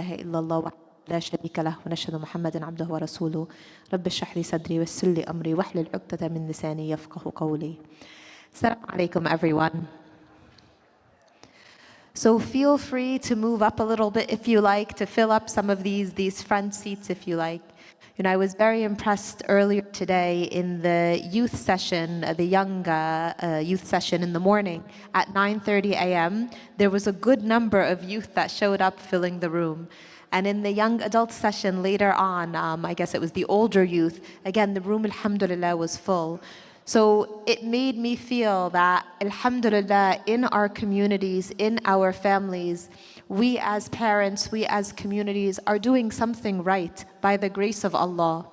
إله إلا الله وحده لا شريك له ونشهد محمدا عبده ورسوله رب اشرح لي صدري ويسر لي أمري واحلل عقدة من لساني يفقه قولي. Assalamu alaikum, everyone. So feel free to move up a little bit if you like, to fill up some of these front seats if you like. You know, I was very impressed earlier today in the youth session, the young youth session in the morning at 9:30 a.m. There was a good number of youth that showed up filling the room. And in the young adult session later on, I guess it was the older youth, again, the room, alhamdulillah, was full. So it made me feel that, alhamdulillah, in our communities, in our families, we as parents, we as communities are doing something right by the grace of Allah.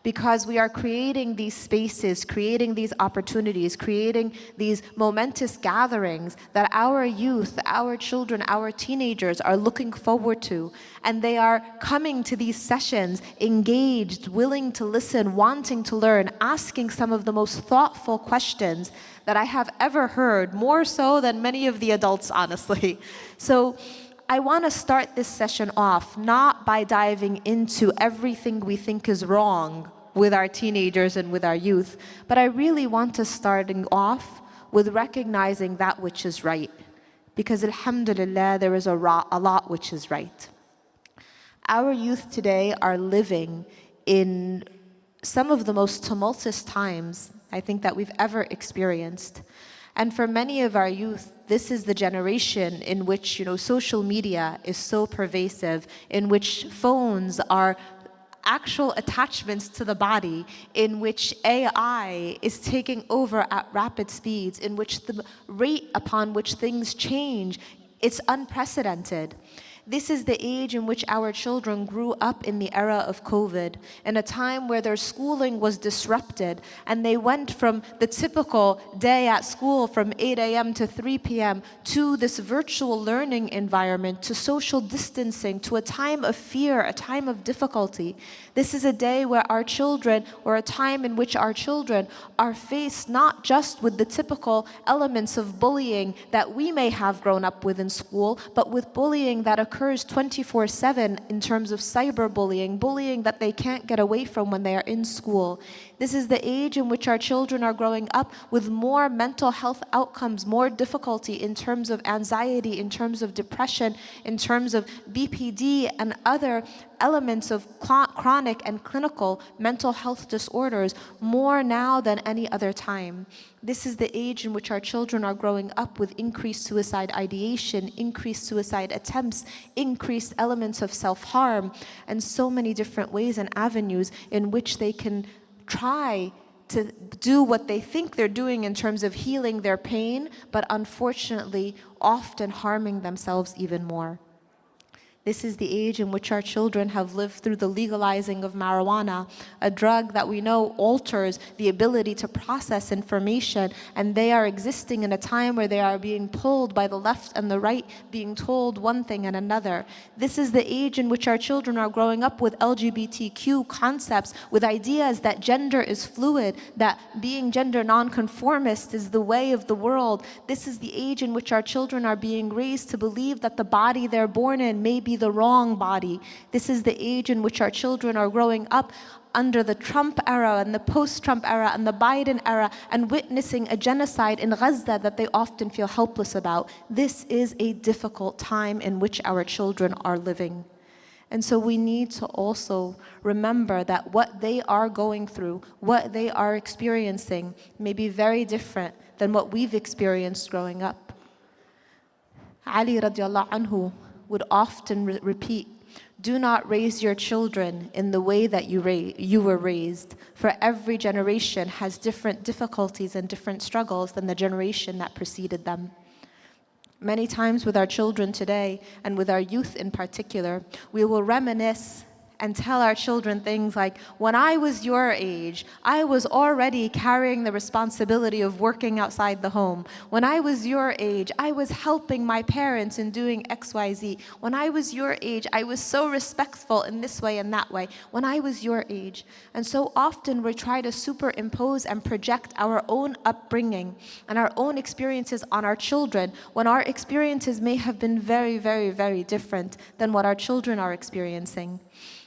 Because we are creating these spaces, creating these opportunities, creating these momentous gatherings that our youth, our children, our teenagers are looking forward to. And they are coming to these sessions engaged, willing to listen, wanting to learn, asking some of the most thoughtful questions that I have ever heard, more so than many of the adults, honestly. So I want to start this session off not by diving into everything we think is wrong with our teenagers and with our youth, but I really want to starting off with recognizing that which is right. Because alhamdulillah, there is a lot which is right. Our youth today are living in some of the most tumultuous times I think that we've ever experienced. And for many of our youth, this is the generation in which, social media is so pervasive, in which phones are actual attachments to the body, in which AI is taking over at rapid speeds, in which the rate upon which things change, it's unprecedented. This is the age in which our children grew up in the era of COVID, in a time where their schooling was disrupted, and they went from the typical day at school from 8 a.m. to 3 p.m. to this virtual learning environment, to social distancing, to a time of fear, a time of difficulty. This is a day where our children, or a time in which our children are faced not just with the typical elements of bullying that we may have grown up with in school, but with bullying that occurs 24/7 in terms of cyberbullying, bullying that they can't get away from when they are in school. This is the age in which our children are growing up with more mental health outcomes, more difficulty in terms of anxiety, in terms of depression, in terms of BPD and other elements of chronic and clinical mental health disorders, more now than any other time. This is the age in which our children are growing up with increased suicide ideation, increased suicide attempts, increased elements of self-harm, and so many different ways and avenues in which they can try to do what they think they're doing in terms of healing their pain, but unfortunately often harming themselves even more. This is the age in which our children have lived through the legalizing of marijuana, a drug that we know alters the ability to process information, and they are existing in a time where they are being pulled by the left and the right, being told one thing and another. This is the age in which our children are growing up with LGBTQ concepts, with ideas that gender is fluid, that being gender nonconformist is the way of the world. This is the age in which our children are being raised to believe that the body they're born in may be the wrong body. This is the age in which our children are growing up under the Trump era and the post-Trump era and the Biden era and witnessing a genocide in Gaza that they often feel helpless about. This is a difficult time in which our children are living. And so we need to also remember that what they are going through, what they are experiencing, may be very different than what we've experienced growing up. Ali radiallahu anhu would often repeat, do not raise your children in the way that you were raised, for every generation has different difficulties and different struggles than the generation that preceded them. Many times with our children today, and with our youth in particular, we will reminisce and tell our children things like, when I was your age, I was already carrying the responsibility of working outside the home. When I was your age, I was helping my parents in doing XYZ. When I was your age, I was so respectful in this way and that way. When I was your age. And so often we try to superimpose and project our own upbringing and our own experiences on our children, when our experiences may have been very, very, very different than what our children are experiencing.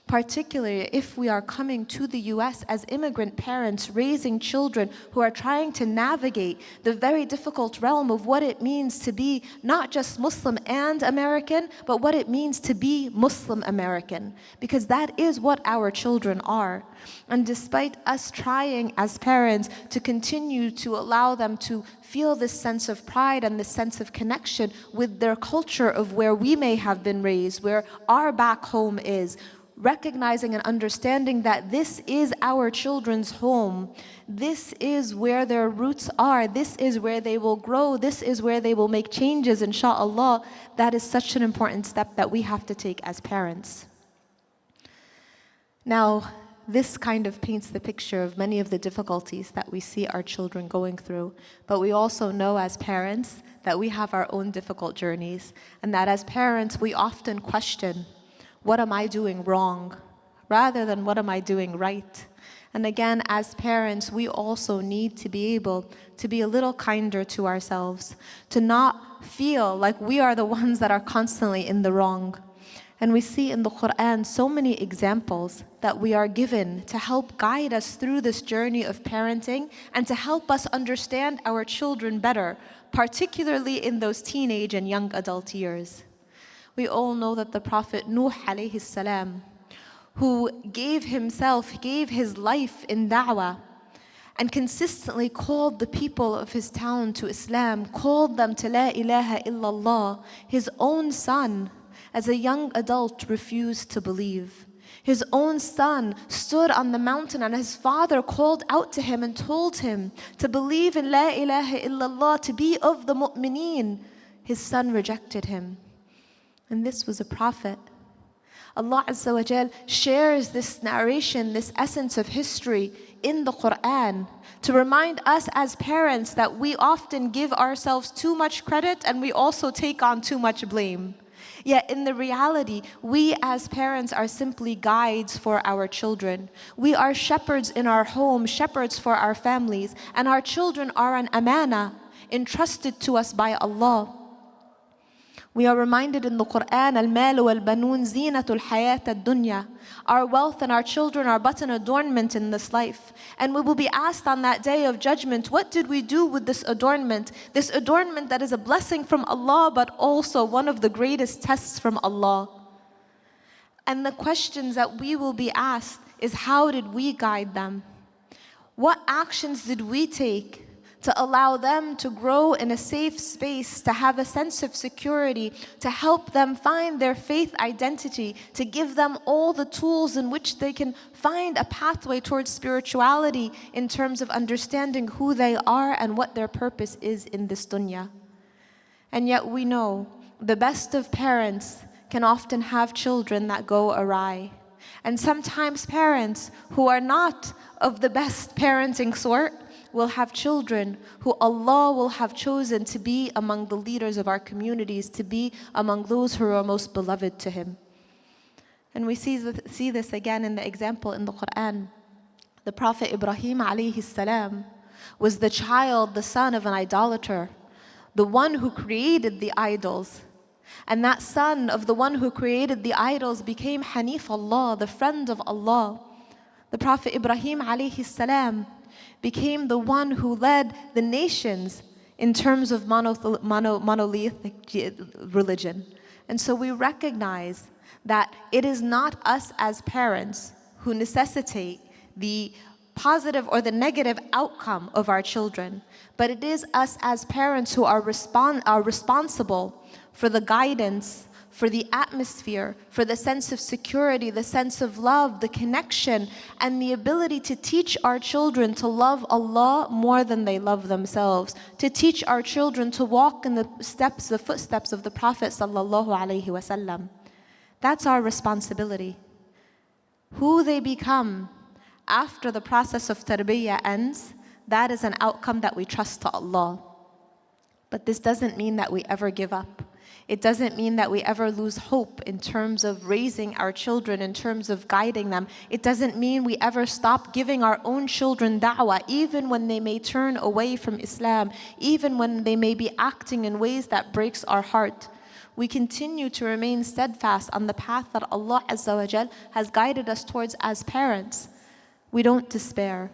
Particularly if we are coming to the US as immigrant parents raising children who are trying to navigate the very difficult realm of what it means to be not just Muslim and American, but what it means to be Muslim American, because that is what our children are. And despite us trying as parents to continue to allow them to feel this sense of pride and this sense of connection with their culture of where we may have been raised, where our back home is, recognizing and understanding that this is our children's home. This is where their roots are. This is where they will grow. This is where they will make changes, inshallah. That is such an important step that we have to take as parents. Now, this kind of paints the picture of many of the difficulties that we see our children going through. But we also know as parents that we have our own difficult journeys, and that as parents we often question, what am I doing wrong, rather than what am I doing right? And again, as parents, we also need to be able to be a little kinder to ourselves, to not feel like we are the ones that are constantly in the wrong. And we see in the Quran so many examples that we are given to help guide us through this journey of parenting and to help us understand our children better, particularly in those teenage and young adult years. We all know that the Prophet Nuh alayhi salam, who gave his life in da'wah and consistently called the people of his town to Islam, called them to La ilaha illallah, his own son, as a young adult, refused to believe. His own son stood on the mountain and his father called out to him and told him to believe in La ilaha illallah, to be of the mu'mineen. His son rejected him. And this was a prophet. Allah Azza wa Jal shares this narration, this essence of history in the Quran to remind us as parents that we often give ourselves too much credit and we also take on too much blame. Yet in the reality, we as parents are simply guides for our children. We are shepherds in our home, shepherds for our families, and our children are an amana entrusted to us by Allah. We are reminded in the Quran, al-mal wal-banun zinatul hayat ad-dunya. Our wealth and our children are but an adornment in this life. And we will be asked on that day of judgment, what did we do with this adornment? This adornment that is a blessing from Allah, but also one of the greatest tests from Allah. And the questions that we will be asked is, how did we guide them? What actions did we take to allow them to grow in a safe space, to have a sense of security, to help them find their faith identity, to give them all the tools in which they can find a pathway towards spirituality in terms of understanding who they are and what their purpose is in this dunya. And yet we know the best of parents can often have children that go awry. And sometimes parents who are not of the best parenting sort will have children who Allah will have chosen to be among the leaders of our communities, to be among those who are most beloved to Him. And we see this again in the example in the Quran. The Prophet Ibrahim alayhi salam was the child, the son of an idolater, the one who created the idols. And that son of the one who created the idols became Hanif Allah, the friend of Allah. The Prophet Ibrahim alayhi salam became the one who led the nations in terms of monolithic religion. And so we recognize that it is not us as parents who necessitate the positive or the negative outcome of our children, but it is us as parents who are responsible for the guidance, for the atmosphere, for the sense of security, the sense of love, the connection, and the ability to teach our children to love Allah more than they love themselves, to teach our children to walk in the footsteps of the Prophet sallallahu alaihi wasallam. That's our responsibility. Who they become after the process of tarbiyah ends, that is an outcome that we trust to Allah. But this doesn't mean that we ever give up. It doesn't mean that we ever lose hope in terms of raising our children, in terms of guiding them. It doesn't mean we ever stop giving our own children da'wah, even when they may turn away from Islam, even when they may be acting in ways that breaks our heart. We continue to remain steadfast on the path that Allah Azza wa Jal has guided us towards as parents. We don't despair.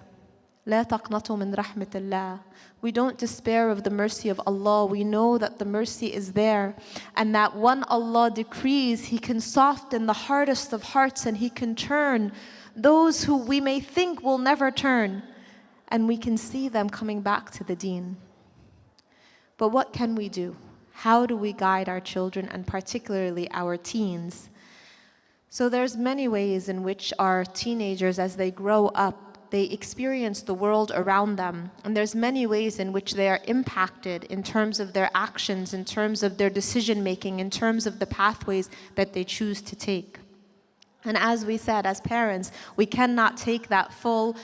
لا تقنطوا من رحمة الله. We don't despair of the mercy of Allah. We know that the mercy is there, and that when Allah decrees, He can soften the hardest of hearts, and He can turn those who we may think will never turn, and we can see them coming back to the deen. But what can we do? How do we guide our children, and particularly our teens? So there's many ways in which our teenagers, as they grow up, they experience the world around them. And there's many ways in which they are impacted in terms of their actions, in terms of their decision making, in terms of the pathways that they choose to take. And as we said, as parents, we cannot take that full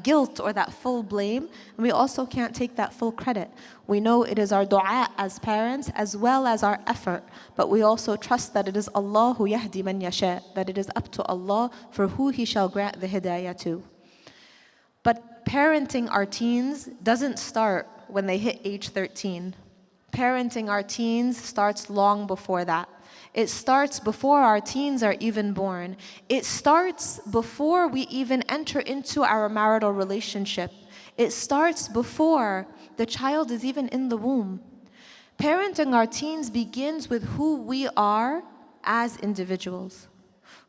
guilt or that full blame. And we also can't take that full credit. We know it is our dua as parents as well as our effort. But we also trust that it is Allah who yahdi man yasha, that it is up to Allah for who He shall grant the hidayah to. But parenting our teens doesn't start when they hit age 13. Parenting our teens starts long before that. It starts before our teens are even born. It starts before we even enter into our marital relationship. It starts before the child is even in the womb. Parenting our teens begins with who we are as individuals.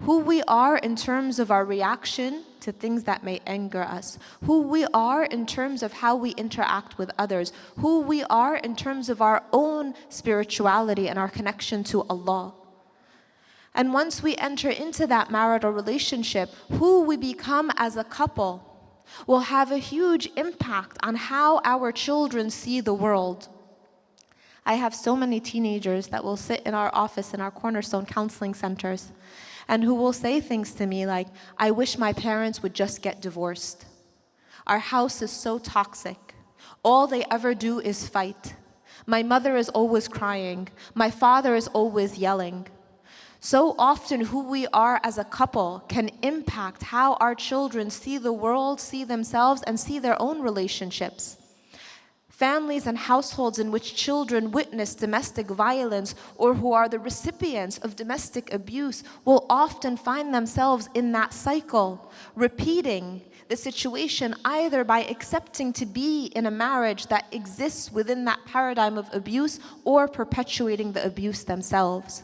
Who we are in terms of our reaction to things that may anger us. Who we are in terms of how we interact with others. Who we are in terms of our own spirituality and our connection to Allah. And once we enter into that marital relationship, who we become as a couple will have a huge impact on how our children see the world. I have so many teenagers that will sit in our office in our Cornerstone counseling centers, and who will say things to me like, I wish my parents would just get divorced. Our house is so toxic. All they ever do is fight. My mother is always crying. My father is always yelling. So often who we are as a couple can impact how our children see the world, see themselves, and see their own relationships. Families and households in which children witness domestic violence or who are the recipients of domestic abuse will often find themselves in that cycle, repeating the situation either by accepting to be in a marriage that exists within that paradigm of abuse or perpetuating the abuse themselves.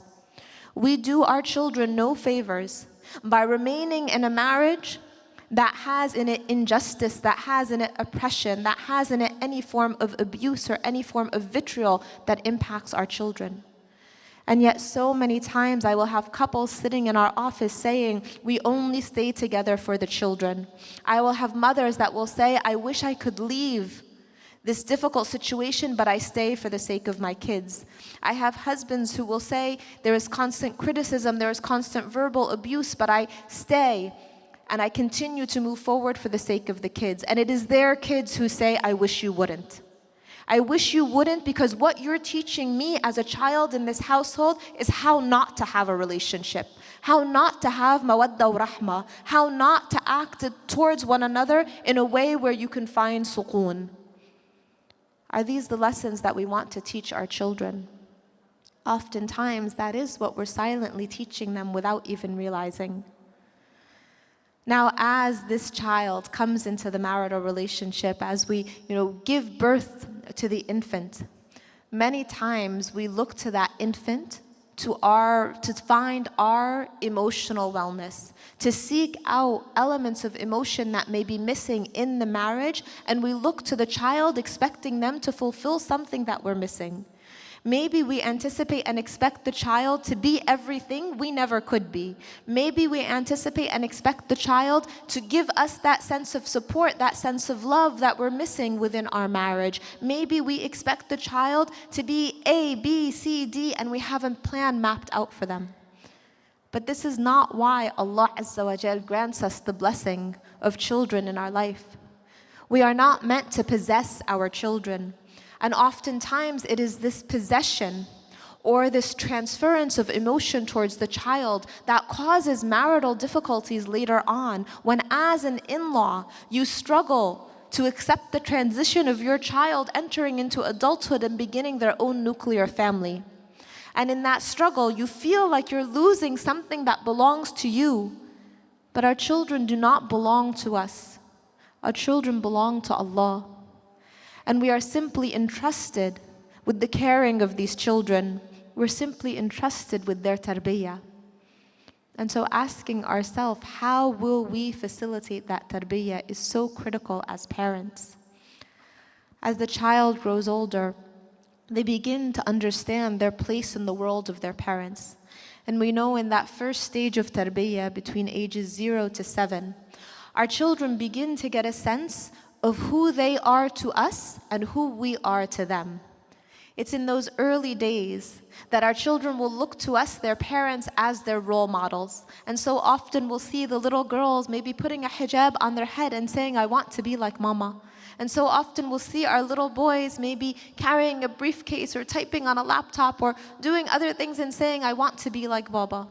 We do our children no favors by remaining in a marriage that has in it injustice, that has in it oppression, that has in it any form of abuse or any form of vitriol that impacts our children. And yet so many times I will have couples sitting in our office saying, we only stay together for the children. I will have mothers that will say, I wish I could leave this difficult situation, but I stay for the sake of my kids. I have husbands who will say, there is constant criticism, there is constant verbal abuse, but I stay and I continue to move forward for the sake of the kids. And it is their kids who say, I wish you wouldn't. I wish you wouldn't, because what you're teaching me as a child in this household is how not to have a relationship, how not to have mawadda wa rahma, how not to act towards one another in a way where you can find suqoon. Are these the lessons that we want to teach our children? Oftentimes, that is what we're silently teaching them without even realizing. Now, as this child comes into the marital relationship, as we, give birth to the infant, many times we look to that infant to find our emotional wellness, to seek out elements of emotion that may be missing in the marriage, and we look to the child expecting them to fulfill something that we're missing. Maybe we anticipate and expect the child to be everything we never could be. Maybe we anticipate and expect the child to give us that sense of support, that sense of love that we're missing within our marriage. Maybe we expect the child to be A, B, C, D, and we have a plan mapped out for them. But this is not why Allah Azza wa Jal grants us the blessing of children in our life. We are not meant to possess our children. And oftentimes it is this possession or this transference of emotion towards the child that causes marital difficulties later on, when as an in-law you struggle to accept the transition of your child entering into adulthood and beginning their own nuclear family. And in that struggle, you feel like you're losing something that belongs to you. But our children do not belong to us. Our children belong to Allah. And we are simply entrusted with the caring of these children. We're simply entrusted with their tarbiyah. And so asking ourselves, how will we facilitate that tarbiyah is so critical as parents. As the child grows older, they begin to understand their place in the world of their parents. And we know in that first stage of tarbiyah, between ages 0 to 7, our children begin to get a sense of who they are to us and who we are to them. It's in those early days that our children will look to us, their parents, as their role models. And so often we'll see the little girls maybe putting a hijab on their head and saying, I want to be like mama. And so often we'll see our little boys maybe carrying a briefcase or typing on a laptop or doing other things and saying, I want to be like baba.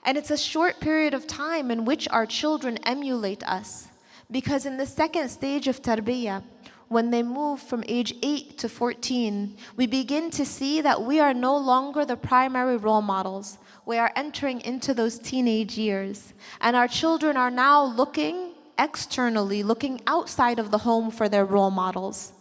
And it's a short period of time in which our children emulate us. Because in the second stage of tarbiyah, when they move from age 8 to 14, we begin to see that we are no longer the primary role models. We are entering into those teenage years. And our children are now looking externally, looking outside of the home for their role models.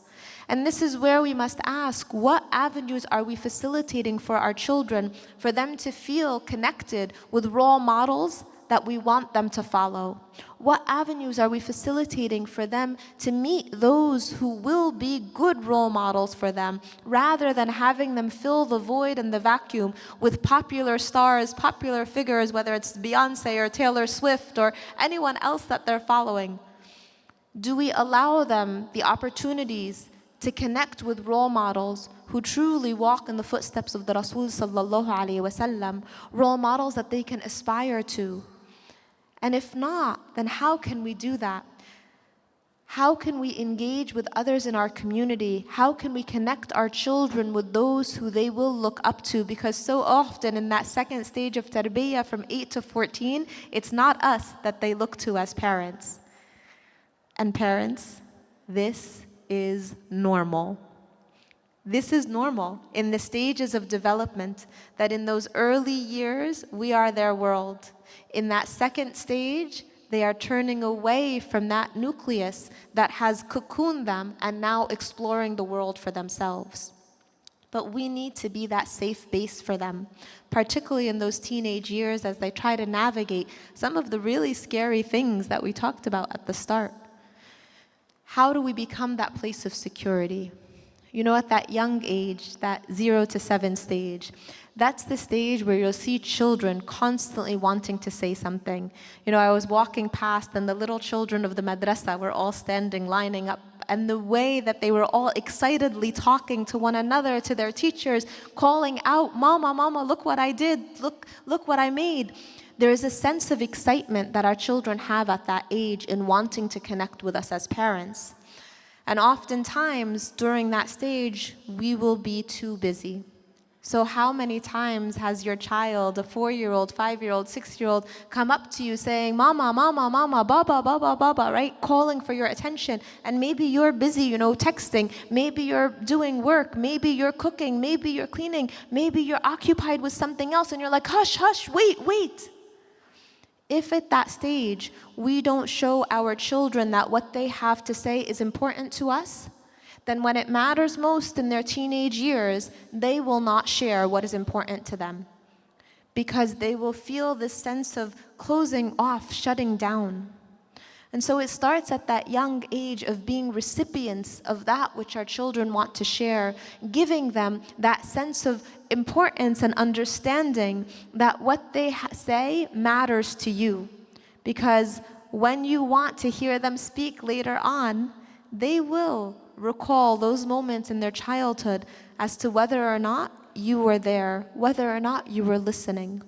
And this is where we must ask, what avenues are we facilitating for our children for them to feel connected with role models that we want them to follow? What avenues are we facilitating for them to meet those who will be good role models for them, rather than having them fill the void and the vacuum with popular stars, popular figures, whether it's Beyonce or Taylor Swift or anyone else that they're following? Do we allow them the opportunities to connect with role models who truly walk in the footsteps of the Rasul sallallahu alaihi wasallam, role models that they can aspire to? And if not, then how can we do that? How can we engage with others in our community? How can we connect our children with those who they will look up to? Because so often in that second stage of tarbiyah from 8 to 14, it's not us that they look to as parents. And parents, this is normal. This is normal in the stages of development, that in those early years, we are their world. In that second stage, they are turning away from that nucleus that has cocooned them and now exploring the world for themselves. But we need to be that safe base for them, particularly in those teenage years as they try to navigate some of the really scary things that we talked about at the start. How do we become that place of security? You know, at that young age, that 0 to 7 stage, that's the stage where you'll see children constantly wanting to say something. You know, I was walking past and the little children of the madrasa were all standing, lining up, and the way that they were all excitedly talking to one another, to their teachers, calling out, Mama, Mama, look what I did, look what I made. There is a sense of excitement that our children have at that age in wanting to connect with us as parents. And oftentimes, during that stage, we will be too busy. So how many times has your child, a 4-year-old, 5-year-old, 6-year-old, come up to you saying, Mama, Mama, Mama, Baba, Baba, Baba, right? Calling for your attention. And maybe you're busy, you know, texting. Maybe you're doing work. Maybe you're cooking. Maybe you're cleaning. Maybe you're occupied with something else. And you're like, hush, hush, wait. If at that stage we don't show our children that what they have to say is important to us, then when it matters most in their teenage years, they will not share what is important to them, because they will feel this sense of closing off, shutting down. And so it starts at that young age of being recipients of that which our children want to share, giving them that sense of importance and understanding that what they say matters to you. Because when you want to hear them speak later on, they will recall those moments in their childhood as to whether or not you were there, whether or not you were listening.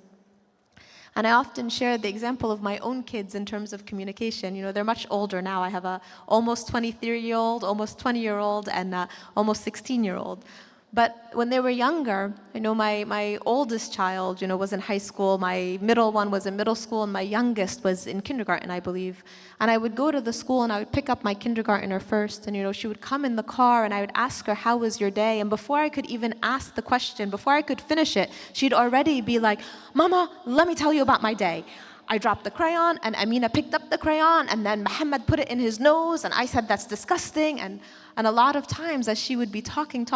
And I often share the example of my own kids in terms of communication. You know, they're much older now. I have a almost 23-year-old, almost 20-year-old, and almost 16-year-old. But when they were younger, I know my oldest child, was in high school, my middle one was in middle school, and my youngest was in kindergarten, I believe. And I would go to the school and I would pick up my kindergartner first, and she would come in the car and I would ask her, how was your day? And before I could even ask the question, before I could finish it, she'd already be like, Mama, let me tell you about my day. I dropped the crayon, and Amina picked up the crayon, and then Muhammad put it in his nose, and I said, that's disgusting. And a lot of times, as she would be talking,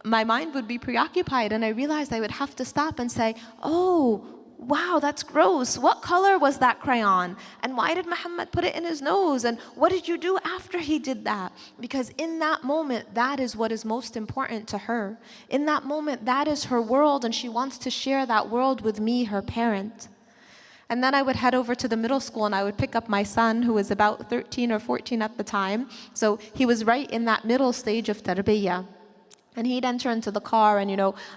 my mind would be preoccupied, and I realized I would have to stop and say, oh, wow, that's gross. What color was that crayon? And why did Muhammad put it in his nose? And what did you do after he did that? Because in that moment, that is what is most important to her. In that moment, that is her world, and she wants to share that world with me, her parent. And then I would head over to the middle school and I would pick up my son, who was about 13 or 14 at the time. So he was right in that middle stage of tarbiyah. And he'd enter into the car and,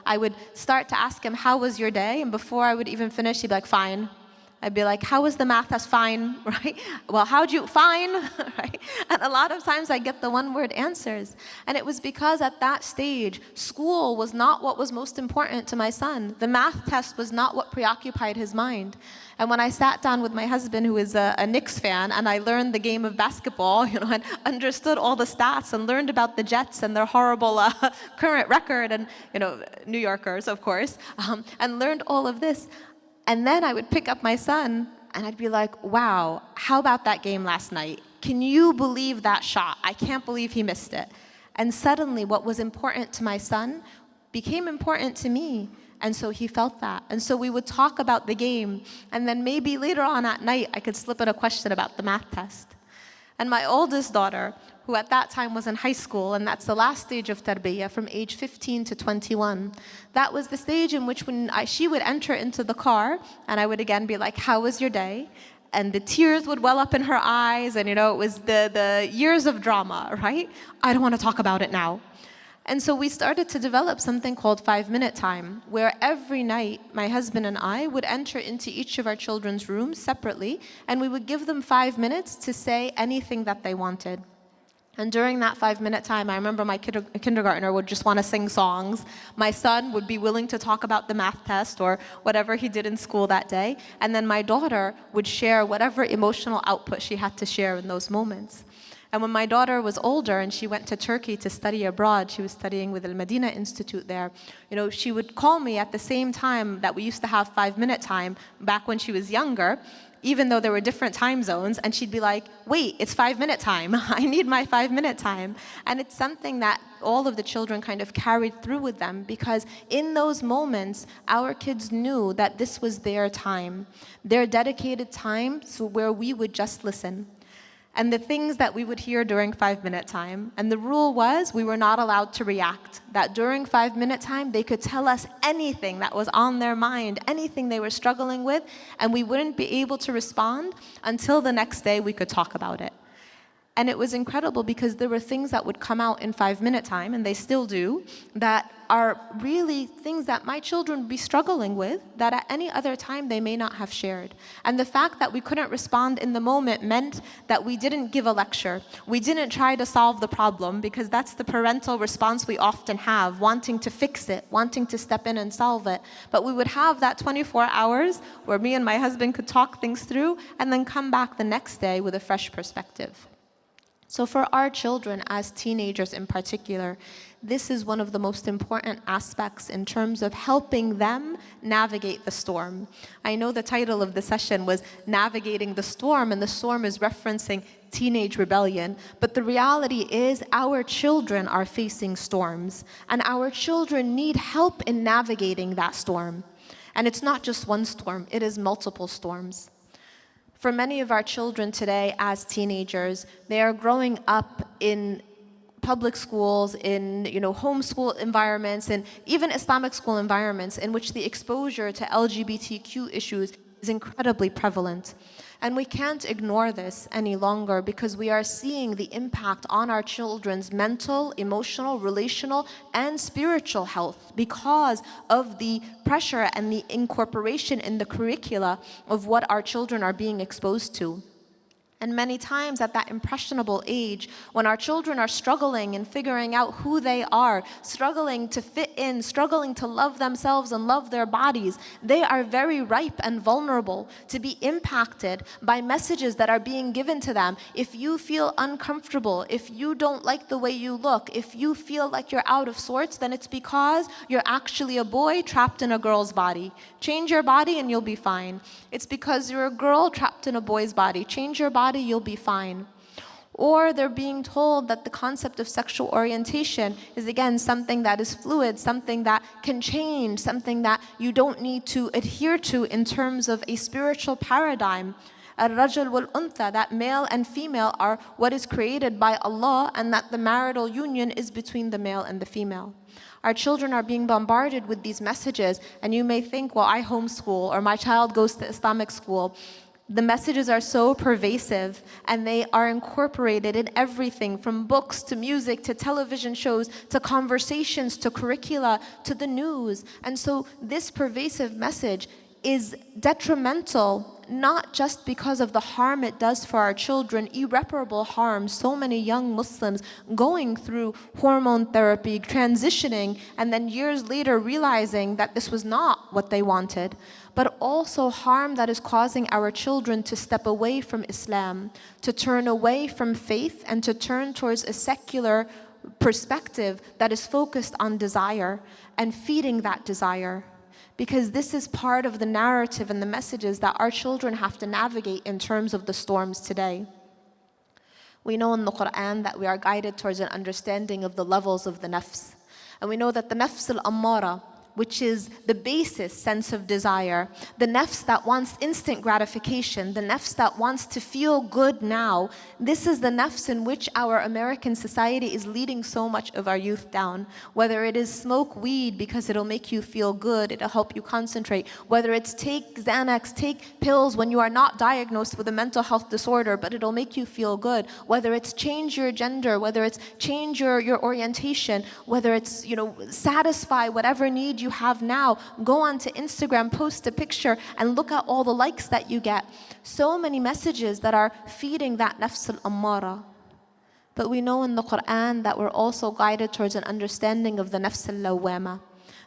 I would start to ask him, how was your day? And before I would even finish, he'd be like, fine. I'd be like, how was the math? That's fine, right? Well, fine, right? And a lot of times I get the one-word answers. And it was because at that stage, school was not what was most important to my son. The math test was not what preoccupied his mind. And when I sat down with my husband, who is a Knicks fan, and I learned the game of basketball, and understood all the stats and learned about the Jets and their horrible current record, and, New Yorkers, of course, and learned all of this. And then I would pick up my son and I'd be like, wow, how about that game last night? Can you believe that shot? I can't believe he missed it. And suddenly what was important to my son became important to me. And so he felt that. And so we would talk about the game. And then maybe later on at night, I could slip in a question about the math test. And my oldest daughter, who at that time was in high school, and that's the last stage of tarbiyah, from age 15 to 21. That was the stage in which she would enter into the car, and I would again be like, how was your day? And the tears would well up in her eyes, and it was the years of drama, right? I don't want to talk about it now. And so we started to develop something called 5-minute time, where every night my husband and I would enter into each of our children's rooms separately, and we would give them 5 minutes to say anything that they wanted. And during that 5-minute time, I remember my kindergartner would just want to sing songs. My son would be willing to talk about the math test or whatever he did in school that day. And then my daughter would share whatever emotional output she had to share in those moments. And when my daughter was older and she went to Turkey to study abroad, she was studying with the Medina Institute there, she would call me at the same time that we used to have 5-minute time back when she was younger, even though there were different time zones, and she'd be like, wait, it's 5-minute time. I need my 5-minute time. And it's something that all of the children kind of carried through with them, because in those moments, our kids knew that this was their time, their dedicated time, so where we would just listen. And the things that we would hear during 5-minute time, and the rule was we were not allowed to react, that during 5-minute time they could tell us anything that was on their mind, anything they were struggling with, and we wouldn't be able to respond until the next day we could talk about it. And it was incredible because there were things that would come out in 5-minute time, and they still do, that are really things that my children would be struggling with, that at any other time they may not have shared. And the fact that we couldn't respond in the moment meant that we didn't give a lecture. We didn't try to solve the problem, because that's the parental response we often have, wanting to fix it, wanting to step in and solve it. But we would have that 24 hours where me and my husband could talk things through and then come back the next day with a fresh perspective. So for our children, as teenagers in particular, this is one of the most important aspects in terms of helping them navigate the storm. I know the title of the session was Navigating the Storm, and the storm is referencing teenage rebellion. But the reality is our children are facing storms, and our children need help in navigating that storm. And it's not just one storm, it is multiple storms. For many of our children today as teenagers, they are growing up in public schools, in homeschool environments, and even Islamic school environments in which the exposure to LGBTQ issues is incredibly prevalent. And we can't ignore this any longer because we are seeing the impact on our children's mental, emotional, relational, and spiritual health because of the pressure and the incorporation in the curricula of what our children are being exposed to. And many times at that impressionable age, when our children are struggling and figuring out who they are, struggling to fit in, struggling to love themselves and love their bodies, they are very ripe and vulnerable to be impacted by messages that are being given to them. If you feel uncomfortable, if you don't like the way you look, if you feel like you're out of sorts, then it's because you're actually a boy trapped in a girl's body. Change your body and you'll be fine. It's because you're a girl trapped in a boy's body. Change your body, you'll be fine. Or they're being told that the concept of sexual orientation is again something that is fluid, something that can change, something that you don't need to adhere to in terms of a spiritual paradigm. Al-Rajul wal-Untha, that male and female are what is created by Allah, and that the marital union is between the male and the female. Our children are being bombarded with these messages, and you may think, well, I homeschool, or my child goes to Islamic school. The messages are so pervasive, and they are incorporated in everything from books to music to television shows to conversations to curricula to the news. And so this pervasive message is detrimental, not just because of the harm it does for our children, irreparable harm, so many young Muslims going through hormone therapy, transitioning, and then years later realizing that this was not what they wanted, but also harm that is causing our children to step away from Islam, to turn away from faith, and to turn towards a secular perspective that is focused on desire and feeding that desire. Because this is part of the narrative and the messages that our children have to navigate in terms of the storms today. We know in the Quran that we are guided towards an understanding of the levels of the nafs. And we know that the nafs al-ammara, which is the basis sense of desire, the nafs that wants instant gratification, the nafs that wants to feel good now, this is the nafs in which our American society is leading so much of our youth down. Whether it is smoke weed because it'll make you feel good, it'll help you concentrate, whether it's take Xanax, take pills when you are not diagnosed with a mental health disorder, but it'll make you feel good, whether it's change your gender, whether it's change your orientation, whether it's, satisfy whatever need you have now, go onto Instagram, post a picture, and look at all the likes that you get. So many messages that are feeding that nafs al-ammara. But we know in the Quran that we're also guided towards an understanding of the nafs al-lawwama.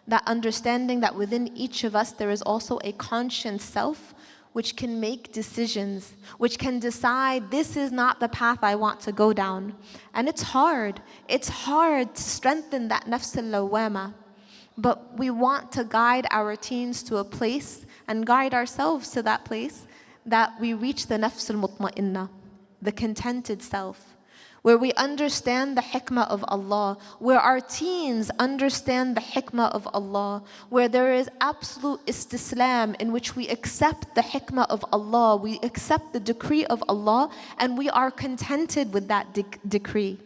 That understanding that within each of us there is also a conscious self which can make decisions, which can decide this is not the path I want to go down. And it's hard. It's hard to strengthen that nafs al-lawwama. But we want to guide our teens to a place and guide ourselves to that place that we reach the nafs al-mutma'inna, the contented self, where we understand the hikmah of Allah, where our teens understand the hikmah of Allah, where there is absolute istislam in which we accept the hikmah of Allah, we accept the decree of Allah, and we are contented with that decree.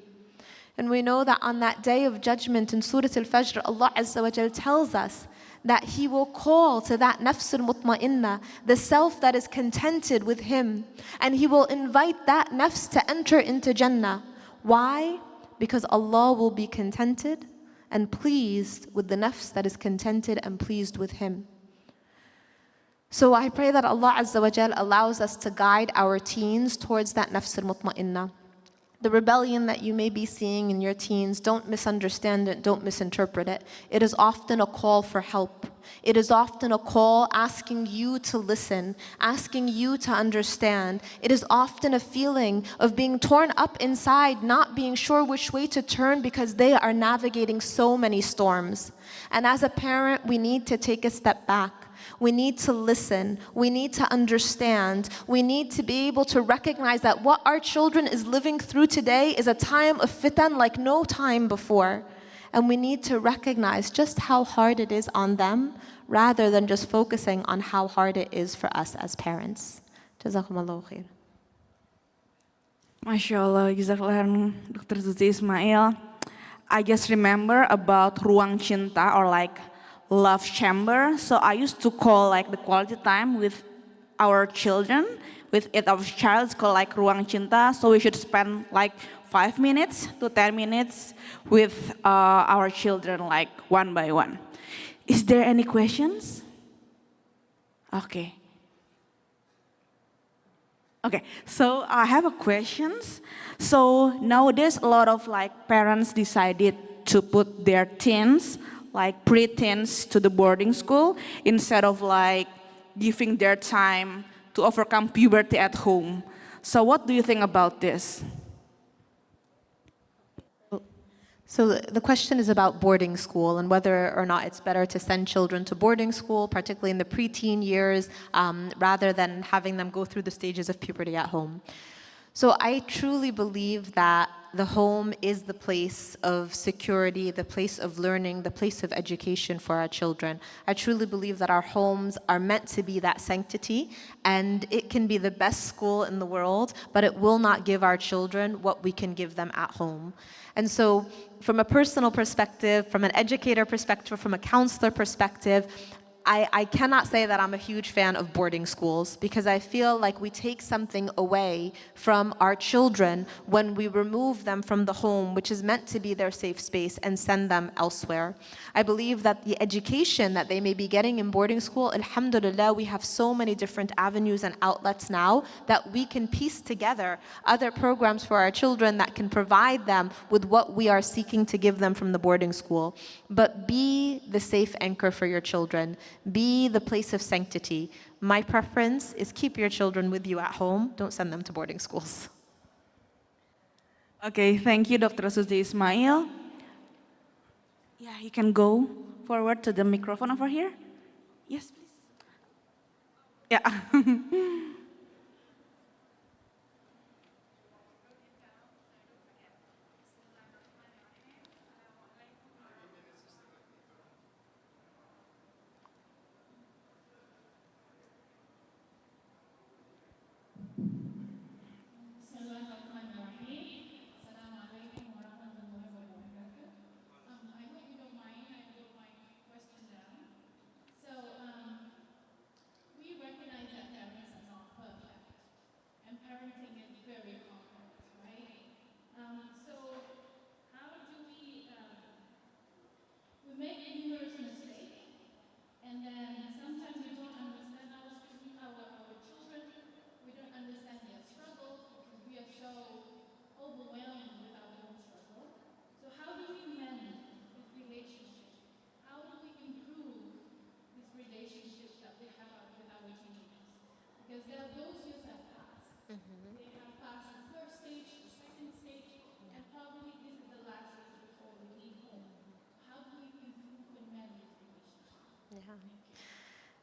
And we know that on that day of judgment in Surah Al-Fajr, Allah Azza wa Jal tells us that He will call to that nafs al-mutma'inna, the self that is contented with Him, and He will invite that nafs to enter into Jannah. Why? Because Allah will be contented and pleased with the nafs that is contented and pleased with Him. So I pray that Allah Azza wa Jal allows us to guide our teens towards that nafs al-mutma'inna. The rebellion that you may be seeing in your teens, don't misunderstand it, don't misinterpret it. It is often a call for help. It is often a call asking you to listen, asking you to understand. It is often a feeling of being torn up inside, not being sure which way to turn because they are navigating so many storms. And as a parent, we need to take a step back. We need to listen. We need to understand. We need to be able to recognize that what our children is living through today is a time of fitan like no time before. And we need to recognize just how hard it is on them rather than just focusing on how hard it is for us as parents. Jazakumullahu khair. MasyaAllah, Jazakallah, Dr. Zuzi Ismail. I just remember about ruang cinta or like love chamber. So I used to call like the quality time with our children with each of child called like Ruang Cinta. So we should spend like 5 minutes to 10 minutes with our children, like one by one. Is there any questions? Okay. Okay, so I have a questions. So nowadays a lot of like parents decided to put their teens, like pre-teens, to the boarding school instead of like giving their time to overcome puberty at home. So what do you think about this? So the question is about boarding school and whether or not it's better to send children to boarding school, particularly in the preteen years, rather than having them go through the stages of puberty at home. So I truly believe that the home is the place of security, the place of learning, the place of education for our children. I truly believe that our homes are meant to be that sanctity, and it can be the best school in the world, but it will not give our children what we can give them at home. And so from a personal perspective, from an educator perspective, from a counselor perspective, I cannot say that I'm a huge fan of boarding schools, because I feel like we take something away from our children when we remove them from the home, which is meant to be their safe space, and send them elsewhere. I believe that the education that they may be getting in boarding school, alhamdulillah, we have so many different avenues and outlets now that we can piece together other programs for our children that can provide them with what we are seeking to give them from the boarding school. But be the safe anchor for your children. Be the place of sanctity. My preference is keep your children with you at home. Don't send them to boarding schools. Okay, thank you, Dr. Suzy Ismail. Yeah, you can go forward to the microphone over here. Yes, please. Yeah.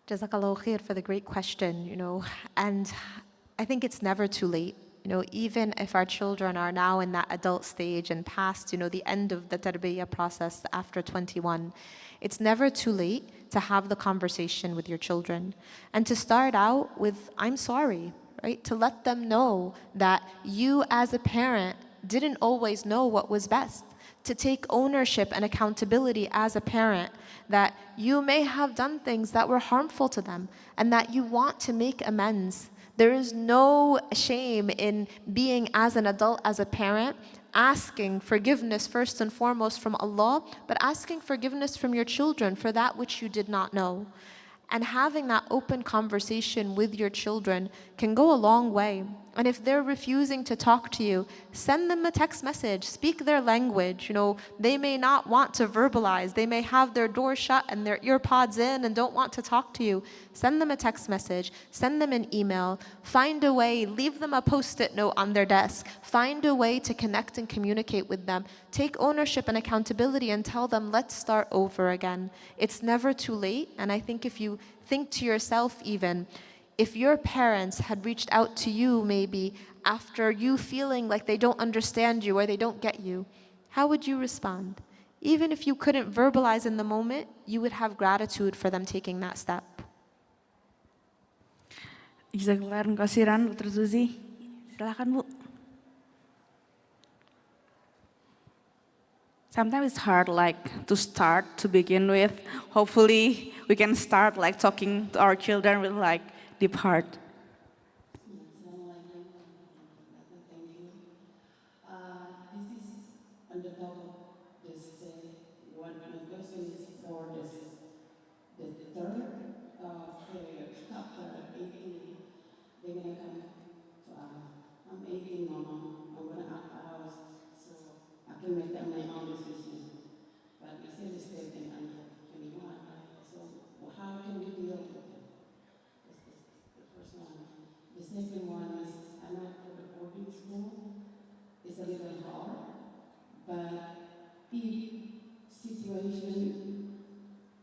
Jazakallah khair for the great question, and I think it's never too late. Even if our children are now in that adult stage and past, the end of the tarbiyah process after 21, it's never too late to have the conversation with your children and to start out with, I'm sorry, right? To let them know that you as a parent didn't always know what was best. To take ownership and accountability as a parent, that you may have done things that were harmful to them and that you want to make amends. There is no shame in being, as an adult, as a parent, asking forgiveness first and foremost from Allah, but asking forgiveness from your children for that which you did not know. And having that open conversation with your children can go a long way. And if they're refusing to talk to you, send them a text message, speak their language. They may not want to verbalize. They may have their door shut and their ear pods in and don't want to talk to you. Send them a text message, send them an email, find a way, leave them a post-it note on their desk, find a way to connect and communicate with them. Take ownership and accountability and tell them, let's start over again. It's never too late. And I think if you think to yourself even, if your parents had reached out to you maybe after you feeling like they don't understand you or they don't get you, how would you respond? Even if you couldn't verbalize in the moment, you would have gratitude for them taking that step. Jazakallah khairan, Dr. Suzy. Silakan, Bu. Sometimes it's hard to start to begin with. Hopefully we can start talking to our children with deep heart. second one is I'm not for the boarding school. It's a little hard, but if situation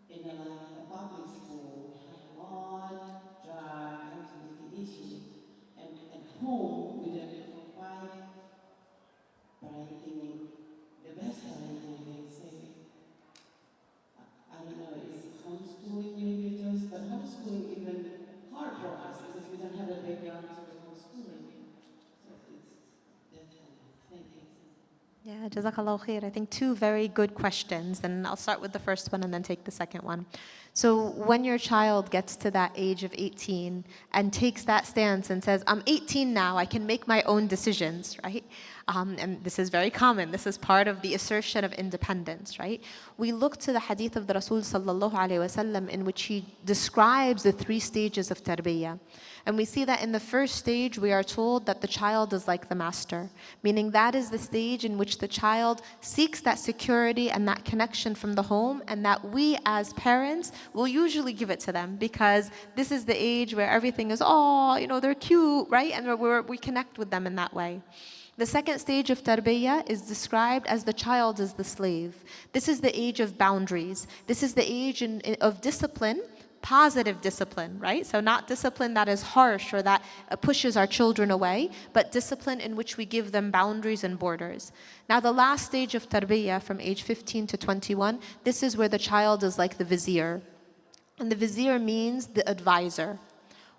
in a public school have a lot drug activity issue, and at home we don't provide parenting, the best parenting, they say. I don't know, it's homeschooling maybe it is, but homeschooling even hard for us because we don't have a background to the homeschooling. So it's definitely, thank you. Yeah, Jazakallah khair. I think two very good questions, and I'll start with the first one and then take the second one. So when your child gets to that age of 18 and takes that stance and says, I'm 18 now, I can make my own decisions, right? And this is very common. This is part of the assertion of independence, right? We look to the hadith of the Rasul sallallahu alaihi wasallam in which he describes the 3 stages of tarbiyah. And we see that in the first stage, we are told that the child is like the master, meaning that is the stage in which the child seeks that security and that connection from the home, and that we as parents will usually give it to them because this is the age where everything is, oh, you know, they're cute, right? And we connect with them in that way. The second stage of tarbiyah is described as the child is the slave. This is the age of boundaries. This is the age of discipline, positive discipline, right? So not discipline that is harsh or that pushes our children away, but discipline in which we give them boundaries and borders. Now the last stage of tarbiyah from age 15 to 21, this is where the child is like the vizier. And the vizier means the advisor.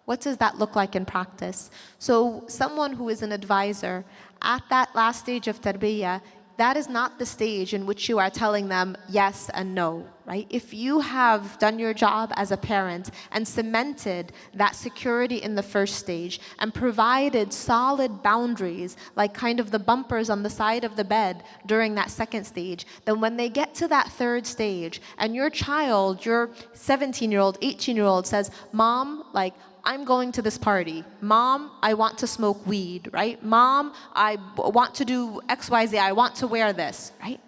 What does that look like in practice? So someone who is an advisor, at that last stage of tarbiyah, that is not the stage in which you are telling them yes and no, right? If you have done your job as a parent and cemented that security in the first stage and provided solid boundaries, like kind of the bumpers on the side of the bed during that second stage, then when they get to that third stage and your child, your 17-year-old, 18-year-old says, Mom, like, I'm going to this party. Mom, I want to smoke weed, right? Mom, I want to do XYZ. I want to wear this, right?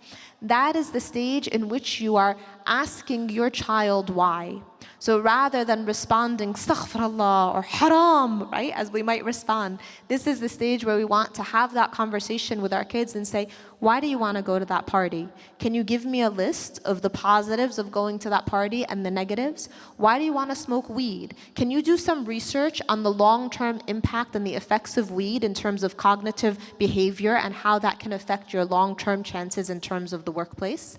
That is the stage in which you are asking your child why. So rather than responding, astaghfirullah or haram, right, as we might respond, this is the stage where we want to have that conversation with our kids and say, why do you want to go to that party? Can you give me a list of the positives of going to that party and the negatives? Why do you want to smoke weed? Can you do some research on the long-term impact and the effects of weed in terms of cognitive behavior and how that can affect your long-term chances in terms of the workplace?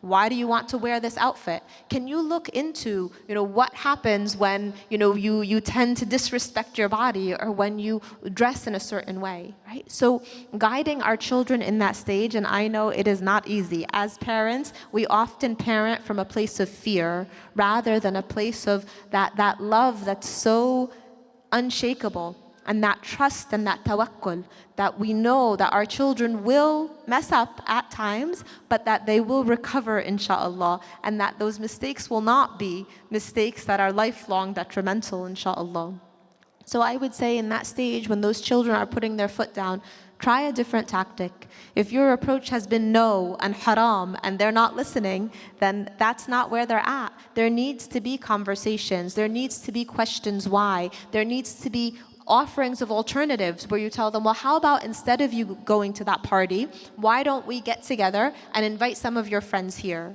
Why do you want to wear this outfit? Can you look into, what happens when, you tend to disrespect your body or when you dress in a certain way, right? So guiding our children in that stage, and I know it is not easy. As parents, we often parent from a place of fear rather than a place of that love that's so unshakable, and that trust and that tawakkul, that we know that our children will mess up at times, but that they will recover, inshallah, and that those mistakes will not be mistakes that are lifelong detrimental, inshallah. So I would say in that stage, when those children are putting their foot down, try a different tactic. If your approach has been no and haram and they're not listening, then that's not where they're at. There needs to be conversations. There needs to be questions why. There needs to be offerings of alternatives where you tell them, well, how about instead of you going to that party, why don't we get together and invite some of your friends here?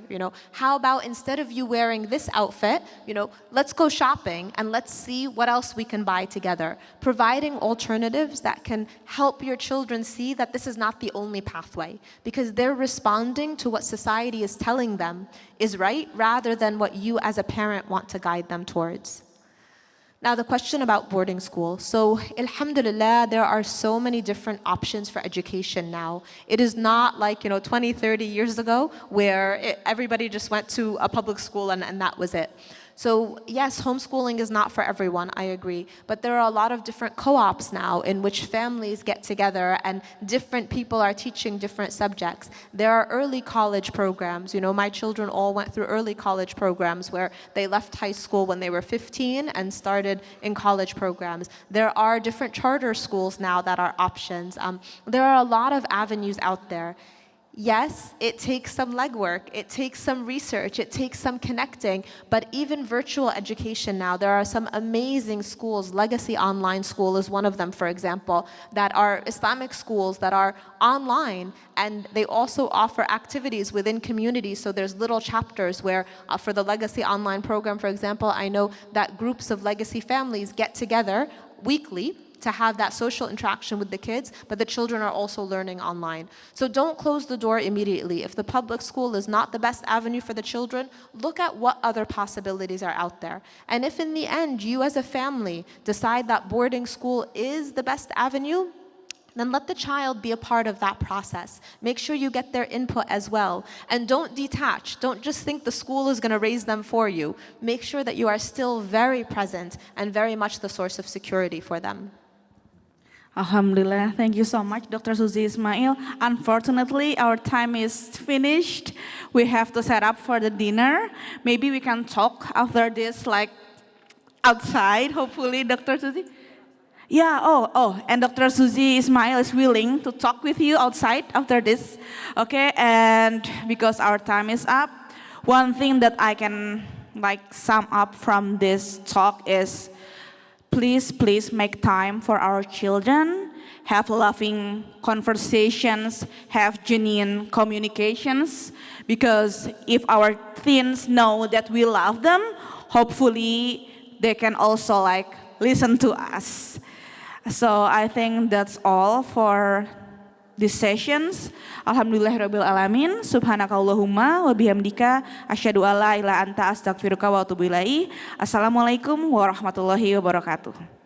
How about instead of you wearing this outfit, let's go shopping and let's see what else we can buy together. Providing alternatives that can help your children see that this is not the only pathway, because they're responding to what society is telling them is right rather than what you as a parent want to guide them towards. Now, the question about boarding school. So, alhamdulillah, there are so many different options for education now. It is not like, 20, 30 years ago where everybody just went to a public school and that was it. So yes, homeschooling is not for everyone, I agree, but there are a lot of different co-ops now in which families get together and different people are teaching different subjects. There are early college programs. My children all went through early college programs where they left high school when they were 15 and started in college programs. There are different charter schools now that are options. There are a lot of avenues out there. Yes, it takes some legwork, it takes some research, it takes some connecting, but even virtual education now, there are some amazing schools. Legacy Online School is one of them, for example, that are Islamic schools that are online, and they also offer activities within communities. So there's little chapters where, for the Legacy Online program, for example, I know that groups of legacy families get together weekly to have that social interaction with the kids, but the children are also learning online. So don't close the door immediately. If the public school is not the best avenue for the children, look at what other possibilities are out there. And if in the end you as a family decide that boarding school is the best avenue, then let the child be a part of that process. Make sure you get their input as well. And don't detach. Don't just think the school is going to raise them for you. Make sure that you are still very present and very much the source of security for them. Alhamdulillah, thank you so much, Dr. Suzy Ismail. Unfortunately, our time is finished. We have to set up for the dinner. Maybe we can talk after this, like outside, hopefully, Dr. Suzy. Yeah, and Dr. Suzy Ismail is willing to talk with you outside after this. Okay, and because our time is up, one thing that I can sum up from this talk is, please make time for our children, have loving conversations, have genuine communications, because if our teens know that we love them, hopefully they can also listen to us. So I think that's all for these sessions. Alhamdulillahirabbil alamin. Subhanakallahumma wa bihamdika asyhadu alla ilaha anta astaghfiruka wa atubu ilaik. Assalamualaikum warahmatullahi wabarakatuh.